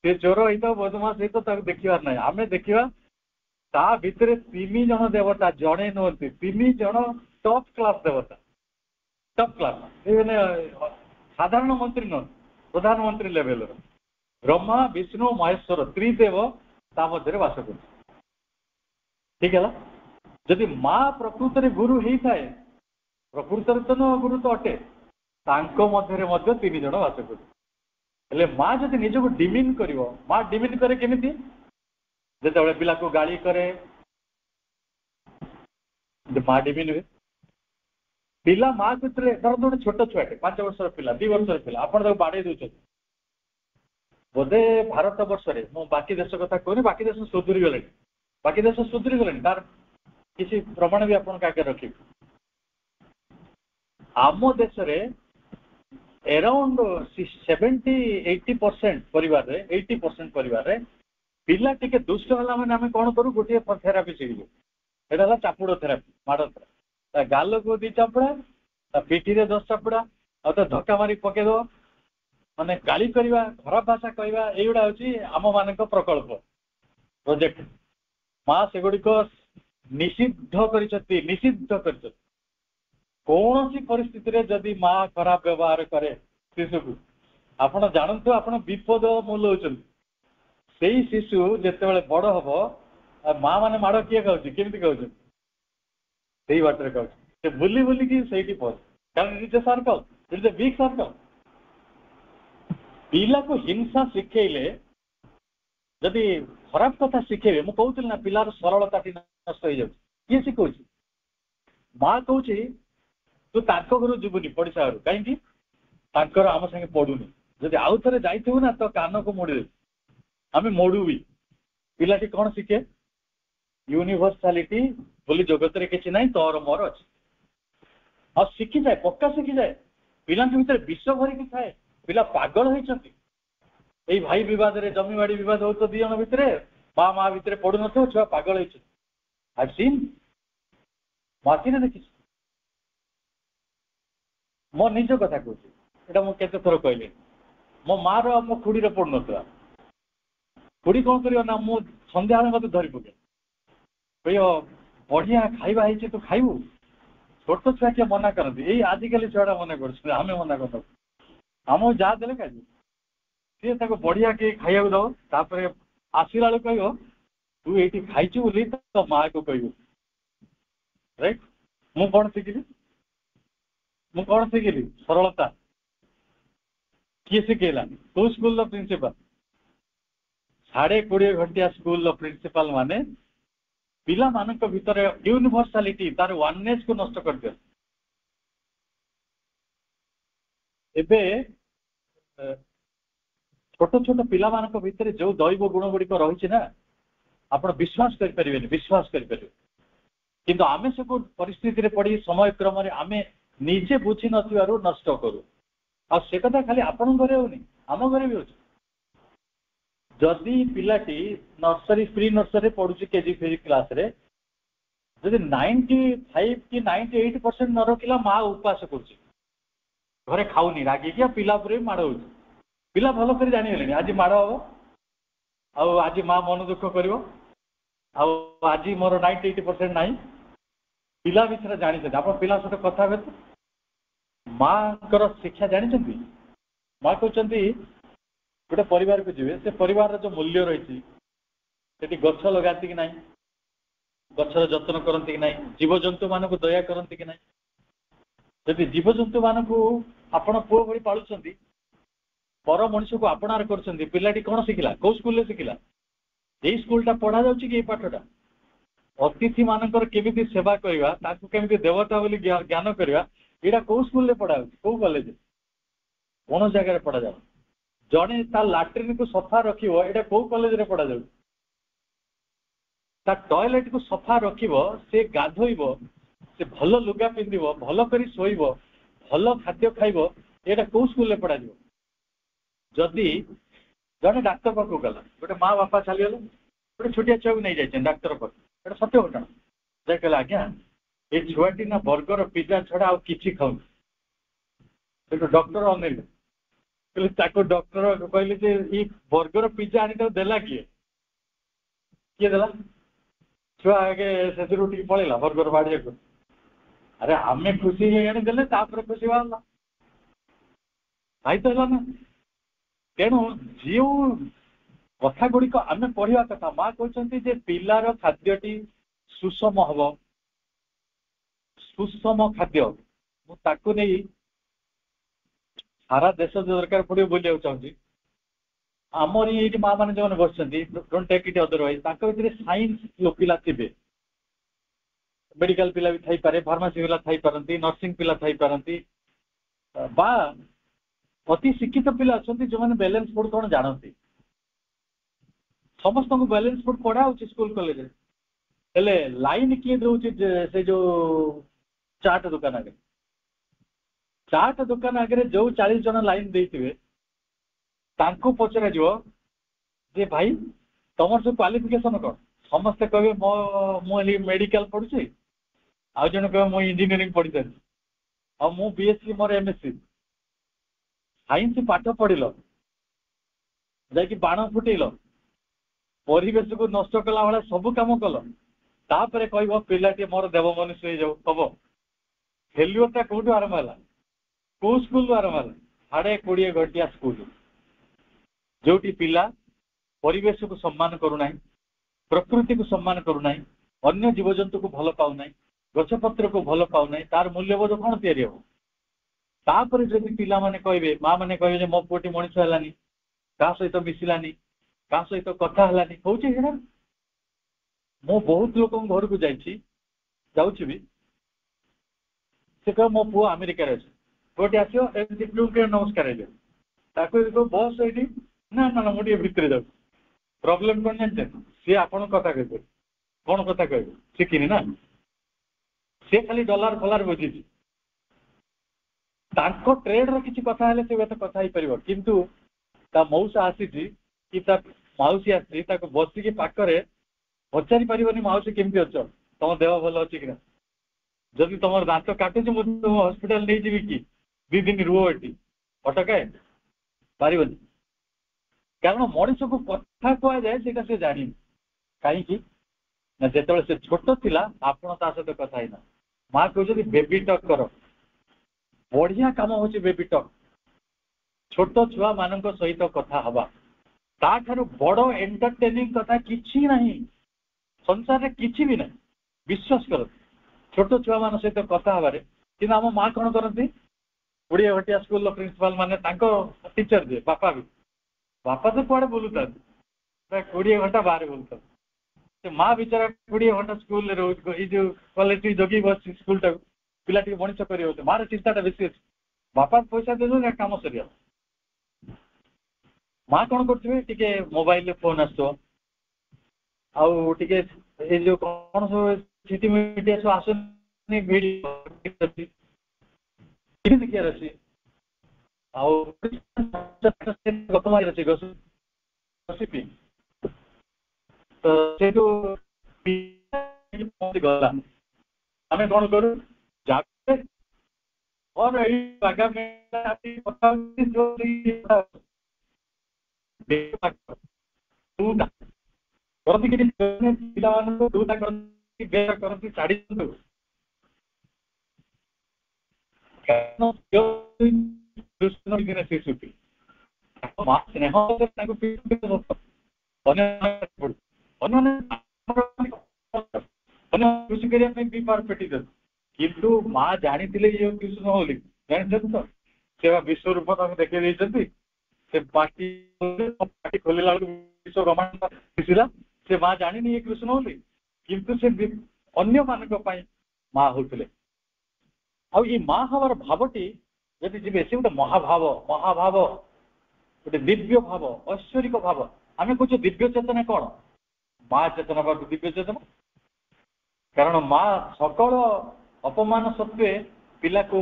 से चोर होता बदमाश होता देखिबार ना आम देखा ता भितर 3 जन देवता जड़े नुहति 3 जन टॉप क्लास देवता टॉप क्लास साधारण मंत्री न प्रधानमंत्री लेवल ब्रह्मा विष्णु महेश्वर त्रिदेव ता मध्य वास कर ठीक है जदि माँ प्रकृत गुरु होता है प्रकृत तो न गुरु तो अटे मध्य 3 जन वास कर माँ जब निजक डिमिन कर माँ डिमिन करे केमिति जिते पिला को गाली करे माँ डिमिन हुए पिला माँ भितर धर गोटे छोट छुआटे 5 वर्षर पिला 2 वर्षर पिला आप बाड़े दौरान बोधे भारत वर्ष में बाकी देश कथा कहूनी बाकी देश सुधुरी गले बाकी देश सुधुरी गले तार किसी प्रमाण भी आप रखी आम देश अराउंड 70-80% परिवार 80% परिवार पिला टिके दुष्ट है मैंने आम कौन करूँ गोटे थेरापी शिखु यहाँ चापुड़ थेरापी माड़ थेरापी गाल को 2 चापुड़ा पिठी 10 चापुड़ा आ धक्का मारी पकईद माने गाली करवा खराब भाषा कहवा युवा हूँ आम मान प्रकल्प प्रोजेक्ट माँ से गुड़िक निषिद्ध कर कौन सी परिस्थिति जदि माँ खराब व्यवहार करे शिशु को आपण जानतु आप विपद मूलौं से शिशु जिते बड़ हम माँ मैंने माड़ किए खाऊँ केमी खाऊँ बाटर खाऊँ बुली बुलिकी से कारण it is circle it is a big circle पिला को हिंसा शिखेले जदि खराब कथा शिखेबे मु कहूँ ना पिलार सरलता नष्ट हो जाए किए शिखौ माँ कहूँ तू ताक घर जीवनी पड़शा घर कहीं आम संगे पड़ूनी जदि आउ थे जाइथु ना तो कान को मोड़ी आम मोड़ू भी पिलाटी कौन शिखे यूनिवर्सालिटी बोली जगत रे किसी ना तोर मोर अच्छे आ शिखी जाए पक्का शिखी जाए पिला भीतर विष भरिकी थाए पिला पागल होती भाई विवाद रे जमीबाड़ी विवाद हो तो 2 जन भितर माँ माँ भितर पड़ू न छुआ पागल होती मातीने देखी मो निज कथा कहूँ मुझे थर कहली मो माँ रो खुड़ी पड़ू ना खुड़ी कौन कर सन्ध्या मत धरी पके बढ़िया खाइबा है तू खाइबू छोट छुआ किए मना करती यही आजिकल छुआ मना कर आम मना कर आम जहाँ देले खाइबू सी बढ़िया किए खाइबा दब तापर आसला बेलू कह तू ये खाइचु बोली तो माँ को कहू राइट मु कौन शिखिली मु कौन शिखिली सरलता किए शिखेला तो स्कूल प्रिंसिपल 20.5 घंटिया स्कूल प्रिंसिपल माने पिला मानक भितर यूनिवर्सालिटी तार वननेस को नष्ट कर दिया एबे छोट छोट पिला मानक भितर जो दैव गुण गुड़िक रही ना आप विश्वास करें विश्वास करें किंतु आमे सब परिस्थिति रे पड़ी समय क्रम आम निजे बुझी नथिबारु नष्ट करू आ से कथा खाली आपण घरे होनी आम घरे भी होची जदि पिलाटी नर्सरी प्री नर्सरी पढ़ुची केजी फेजी क्लास रे जदि 95 कि 98% न रखिला माँ उपवास करुची घरे खाऊनी रागिकी पिला पर भी माड़ होची पिला भल कर जानी आज माड़ हम आज माँ मन दुख कर आज मोर 98% ना पिला विषय जानी आप पिला सहित कथा हे तो माँ शिक्षा जानी माँ कहते गोटे परिवार को जीवे से परिवार जो मूल्य रही गछ लगाती कि नहीं गछर जत्न करती कि नहीं जीवजंतु मान को दया करती कि नहीं जदि जीवजंतु मान को आपण पुओ भली पालुंट पर मनुष्य को आपणार कर पिलाटी कौन शिखला कौ स्कूल शिखला यही स्कूलटा पढ़ा जाऊँगी पाठटा अतिथि मानकर केमिति सेवा करवा ताकू केमिति देवता बोली ज्ञान करवा यहाँ कौ स्कूल पढ़ा कौ कॉलेज कौन जगह पढ़ा जाऊ जड़े ता लाट्रिन को सफा रखिबो एटा कौ कॉलेज रे पढ़ा जाऊ ता टॉयलेट को सफा रखिबो से गाधोइबो से भल लुगा पिंधिबो भल करी सोइबो भल खाद्य खाइबो एटा कौ स्कूल रे पढ़ा जाऊ जदि जड़े डाक्तर पाखु गला गोटे माँ बापा चलीगला गोटे छोटिया छुआ को नहीं जाए डाक्तर पाख एटा सत्य घटना जे कहला आज्ञा ये छुआटी ना बर्गर पिज्जा छड़ा आ किछि खाऊ डॉक्टर अनेल ताको डॉक्टर कहले जे ई बर्गर पिज्जा आनी तो देला किए देला छुआ आगे से रुटी पड़ेगा बर्गर बाड़े को अरे आमे खुशी आनी देले तापर खुशी बाहरला भाई तो है ना तेणु जो कथा गुड़िक आम पढ़ा कथा माँ कहते जे पिलार खाद्यटी सुषम हम सुषम खाद्य मुझे नहीं सारा देश दरकार पड़े बोलिया चाहिए आमर ये माँ मैंने जो बस don't take it otherwise science पिला थे मेडिकल पिला भी थी पारे फार्मासी पिला थी पारती नर्सिंग पिला थी पारती बा अति शिक्षित पिला अच्छा जो मैंने बैलेंस फुड कौन जानती समस्त को बैलेंस फुड पढ़ा हो स्कूल कॉलेज हेले लाइन किए दौर से जो चाट दुकान आगे चाट दुकान आगे जो 40 जन लाइन देते पचरा जे भाई तुम सब क्वालिफिकेशन कौन समस्ते कहे मुझे मेडिकल पढ़ुची आउ जन कहे मुझे इंजीनियरिंग पढ़ी सारी आ मु बीएससी मोर एमएससी साइंस पाठ पढ़िल जाकि बाण फुटेल परिवेश को नष्ट कला भाया सब कम कल तापर कह पिलाटी मोर देव मनुष्य हो हम फेल्युअरटा कौटू आरंभ है कौ स्कूल आरंभ है 20 घंटिया स्कूल जो पिला परिवेश को सम्मान करूना प्रकृति को सम्मान करूना अन्य जीवजंतु को भल पाऊना गछपत्र को भल पाऊना तार मूल्यबोध कौन या तापर जब पिला माने कहे माँ मैंने कहे मो पुटी मनीष है क्या सहित मिसिलानी क्या सहित कथा है हूँ मु बहुत लोक घर को जाऊँ भी से कह मो पु अमेरिका गोटे आसो नमस्कार बस ये ना ना मुझे भितर जाऊँ प्रोब्लेम कौन जानते सी आपण कथा कह कौन कथा कह शिखिनी ना सी खाली डॉलर फलार बुझी ट्रेड रि कथा से कथा हो पार किंतु ता मौसा आसी कि मौसी आसी बसिकी पाखे पचारि पार मौसी केमती अच्छ तुम देह भल अच्छी कि जदि तुम दांत काटुच मुझे हस्पिटाल नहीं जी कि 2 दिन रुह ये अटकाए पार कारण मनीष को कथा कहुए से जानी कहीं जो से छोट थिला आपण ता सहित कथा ना माँ कहते बेबी टक कर बढ़िया कम हूँ बेबी टक छोट छुआ मान सहित कथा हवा ताठू बड़ एंटरटेनिंग कथा किसी ना संसार में किसी भी ना विश्वास कर छोट छुआ मान सहित कथा हबारे कि आम माँ कौन करती 20 घंटिया स्कूल प्रिंसिपाल माने टीचर जे बापा भी बापा तो कुआड़े बुलूता 20 घंटा बाहर बुलता माँ बेचारा 20 घंटा स्कूल जो कॉलेज जगी बस स्कूल टाक पिला मनीष कर मार चिंताटा बेसी अच्छे बापा पैसा दे कम सर माँ कौन करते मोबाइल फोन आसो आगे जो कौन सब सिटी मीडिया सब आस देखियार अच्छी गला आम कौन करूँ और करती छाड़ी शिशुटी स्नेह कृषि करने पेटी दे किंतु माँ जानी कृष्ण बोली जानते तो से विश्वरूप तक देखी से पार्टी खोलला विश्व ब्रह्मांड दिशा से माँ जानी ये कृष्ण बोली किंतु से अन्य मान माँ होते आ माँ हबार भावटी जदि जी से गोटे महाभाव महाभाव गोटे दिव्य भाव ऐश्वरिक भाव आम कहे दिव्य चेतना कौन माँ चेतना बाबू दिव्य चेतना कारण माँ सकल अपमान सत्वे पिला को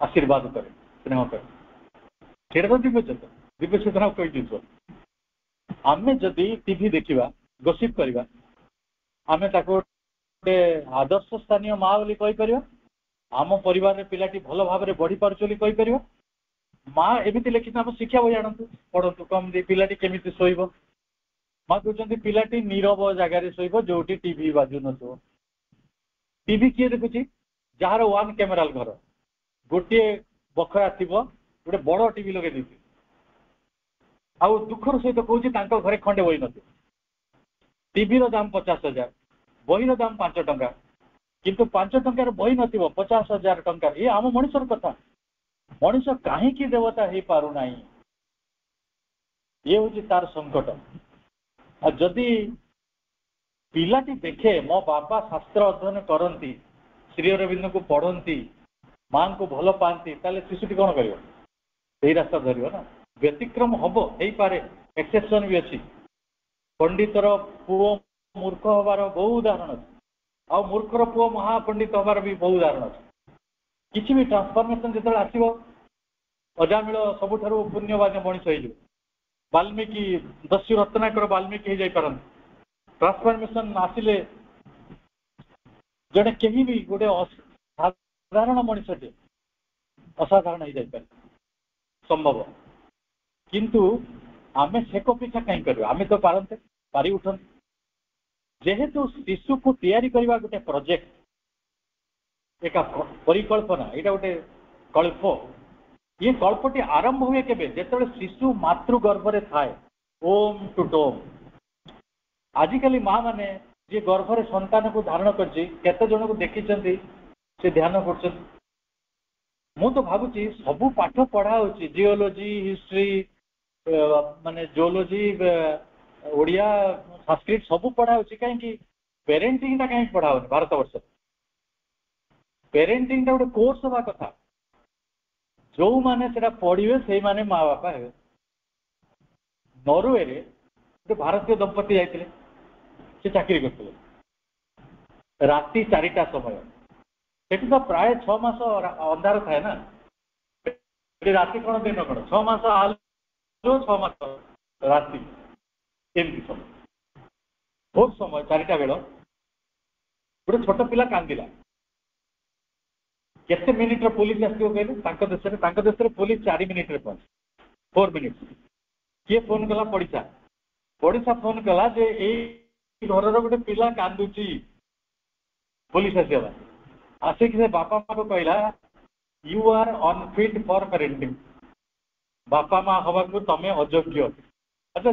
आशीर्वाद करे स्नेह करे तो दिव्य चेतना कही आम जदि टीवी देखा गसिप करवा आम गोटे आदर्श स्थानीय माँ बोली कहीपर आम परिवार पिलाटी भल भाव बढ़ी पार्छ बोली कहीपर माँ एमती लिखित आम शिक्षा बही आणतु पढ़तु कम पिलाटी केमिति शोइब माँ कहते पिलाटी नीरव जगार शोइब जो टीवी बाजू नथो टीवी किए देखुची जार वन कैमेरा घर गोटे बखरा थी गोटे बड़ टीवी लगे दी आउ दुखर सहित कहूँ घरे खंडे बही न टीवी दाम 50,000 बही दाम 5 टंका किंतु 5 टंकार बही न 50,000 टंका ये आम मनुष्यर कथा मनुष्य कहीं देवता हो पार ना ये हूँ तार संकट जदि पिलाटी देखे मो बापा शास्त्र अध्ययन करती श्री अरविंद को पढ़ती माँ को भल पाती शिशुटी कौन कर रास्ता धर ना व्यतिक्रम हम हो पारे एक्सेप्शन भी अच्छी पंडितर पुओ मूर्ख हबार बहु उदाहरण अच्छे आ मूर्खर पुओ महापंडित हबार भी बहु उदाहरण अच्छे किसी भी ट्रांसफॉर्मेशन जो आसो अजामिल सबुठ पुण्यवान मनीष हो वाल्मीकि दस्यु रत्नाकर वाल्मीकि हो जापर ट्रांसफॉर्मेशन आसिले जड़े कहीं भी गोटे साधारण मनीषटे असाधारण हो जापर संभव किंतु आमे से पीछा कहीं कर आमे तो पारते पारि उठते जेहेतु शिशु को तैयारी करवा गोटे प्रोजेक्ट एक परिकल्पना यहाँ गोटे कल्प ये कल्पटी आरंभ हुए केबे जेतेबेले शिशु मातृगर्भरे थाए ओम टू टोम आजिकली माँ माने जे गर्भरे संतान को धारण करछि केते जन को देखि से ध्यान कर मु तो भावुची सबू पाठ पढ़ा होची जियोलॉजी हिस्ट्री माने जियोलॉजी ओडिया संस्कृत सबू पढ़ा होची कहीं पेरेंटिंग टा कहीं पढ़ा होनी भारत वर्ष पेरेंटिंग टा गोटे कोर्स हवा कथा जो माने सेटा पढ़िवे से माने माँ बापा हे नॉर्वे रे गोटे भारतीय दंपति जाइतिले से चाकरी करते राति 4टा समय सेठी तो प्राय 6 मास अंधार थाए ना राति कौन दिन कौन 6 मास आलो 6 मास राति एमती समय बहुत समय 4टा बेल गोटे छोट पिला कांदिला केते मिनिट पुलिस आसो कहले देश में पुलिस 4 मिनिट पहुंच 4 मिनिट किए फोन कला पड़िशा फोन कला जे ए घर गोटे पिला कांदुची पुलिस आसला आसिक से बापा माँ को कहला you are unfit for parenting बापा माँ हवा को तमें अयोग्य अच्छा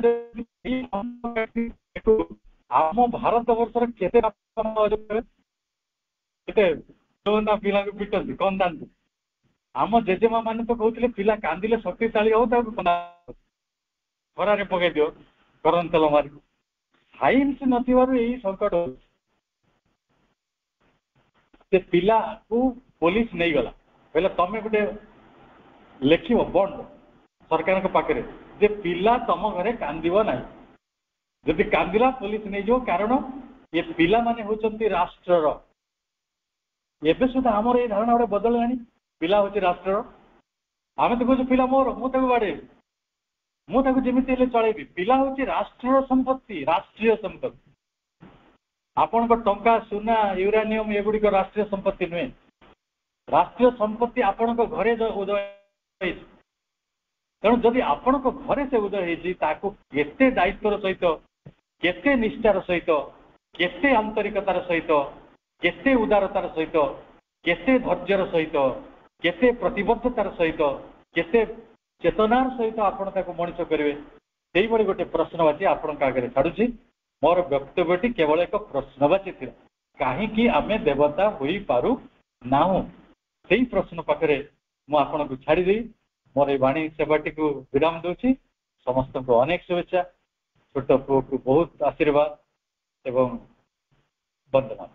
आम भारत वर्षर केते बापा माँ अयोग्य पिला को पिटती कंदाती आम जेजेमा मैंने तो कहते पिला कांदिले शक्तिशाली हो खरारे पकई दियो गरम तेल मारी साइंस नथी संकट हो पिला को पुलिस नहीं गला पहले तमें गोटे लिख बंड सरकार पाखे जे पिला तम घरे कांदिबो ना जदि कांदिला पुलिस नहीं जो कारण ये पिला माने होचंती राष्ट्रर एबे सुधा आमर ये धारणा गोटे बदललानी पिला होची राष्ट्रर आमे तो कहूँ पिला मोर मुझे बाड़े मुझे जमीती चलेबी पिला होची राष्ट्रर संपत्ति राष्ट्रीय संपत्ति आपण टंका सुना यूरानियम एगुड़िक राष्ट्रीय संपत्ति नुहे राष्ट्रीय संपत्ति आपण घरे उदय तेणु जदि आपण घरे से उदय होते दायित्वर सहित केते निष्ठार सहित केते आंतरिकतार सहित केते उदारतार सहित केते धैर्यर सहित केते प्रतिबद्धतार सहित केते चेतनार सहित आपण मनीष करेंगे से गोटे प्रश्नवाची आपण आगे छाड़ुची मोर वक्तव्यटी केवल एक प्रश्नवाची थी कहीं आमे देवता हो पारू ना से प्रश्न पाखे मुझे छाड़ी मोर वाणी सेवाटी को विराम दूसरी समस्त को अनेक शुभेच्छा छोट पुओ को बहुत आशीर्वाद एवं वंदना।